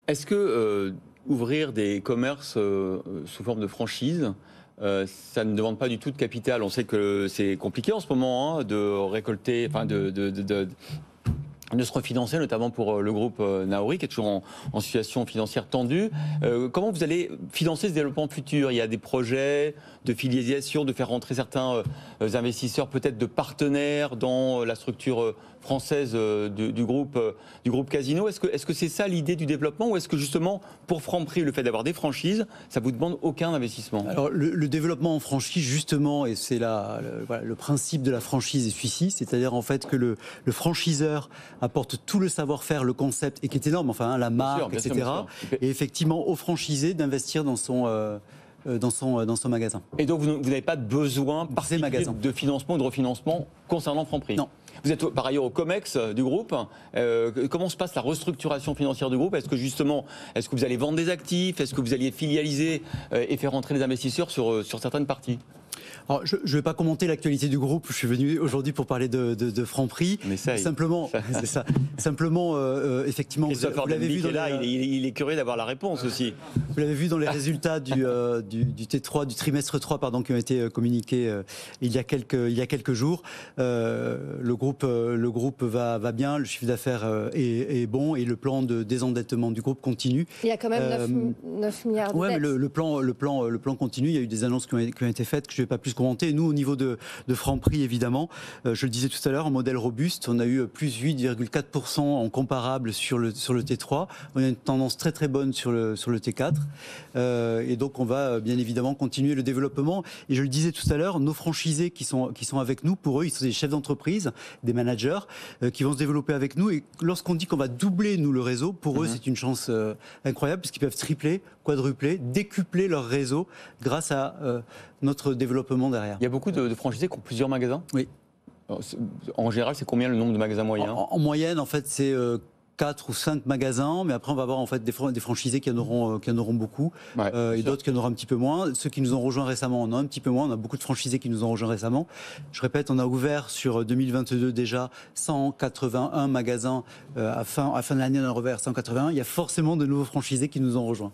Est-ce que ouvrir des commerces sous forme de franchise, ça ne demande pas du tout de capital? On sait que c'est compliqué en ce moment, hein, de récolter, enfin de se refinancer, notamment pour le groupe Naori, qui est toujours en situation financière tendue. Comment vous allez financer ce développement futur? Il y a des projets de filialisation, de faire rentrer certains investisseurs, peut-être de partenaires dans la structure française du groupe Casino. Est-ce que c'est ça l'idée du développement, ou est-ce que justement, pour Franprix, le fait d'avoir des franchises, ça vous demande aucun investissement? Alors le développement en franchise, justement, et c'est voilà, le principe de la franchise est celui-ci, c'est-à-dire en fait que le franchiseur apporte tout le savoir-faire, le concept, et qui est énorme, enfin, hein, la marque, bien sûr, etc. bien sûr. Et effectivement, au franchisé d'investir dans son magasin. Et donc vous n'avez pas de besoin particulier de financement ou de refinancement concernant Franprix? Non. Vous êtes par ailleurs au COMEX du groupe. Comment se passe la restructuration financière du groupe? Est-ce que vous allez vendre des actifs? Est-ce que vous alliez filialiser et faire rentrer les investisseurs sur certaines parties? Alors, je ne vais pas commenter l'actualité du groupe. Je suis venu aujourd'hui pour parler de Franprix. Simplement, c'est ça. Simplement, effectivement, vous l'avez vu il est curieux d'avoir la réponse aussi. Vous l'avez vu dans les résultats du T3, du trimestre 3, pardon, qui ont été communiqués il y a quelques jours. Le groupe va bien, le chiffre d'affaires est bon, et le plan de désendettement du groupe continue. Il y a quand même 9 milliards de dettes. Mais le plan continue. Il y a eu des annonces qui ont été faites que je ne vais pas plus commenter. Nous, au niveau de Franprix, évidemment, je le disais tout à l'heure, un modèle robuste. On a eu plus 8,4% en comparable sur le T3. On a une tendance très très bonne sur le T4. Et donc on va bien évidemment continuer le développement. Et je le disais tout à l'heure, nos franchisés qui sont avec nous, pour eux, ils sont des chefs d'entreprise, des managers qui vont se développer avec nous. Et lorsqu'on dit qu'on va doubler, nous, le réseau, pour eux, c'est une chance incroyable, puisqu'ils peuvent tripler, quadrupler, décupler leur réseau grâce à notre développement derrière. Il y a beaucoup de franchisés qui ont plusieurs magasins? Oui. En général, c'est combien le nombre de magasins moyens? En moyenne, en fait, c'est 4 ou 5 magasins, mais après on va avoir en fait des franchisés qui en auront beaucoup, et d'autres qui en auront un petit peu moins. Ceux qui nous ont rejoints récemment en ont un petit peu moins. On a beaucoup de franchisés qui nous ont rejoints récemment. Je répète, on a ouvert sur 2022 déjà 181 magasins. À fin de l'année, on en a ouvert 181. Il y a forcément de nouveaux franchisés qui nous ont rejoints.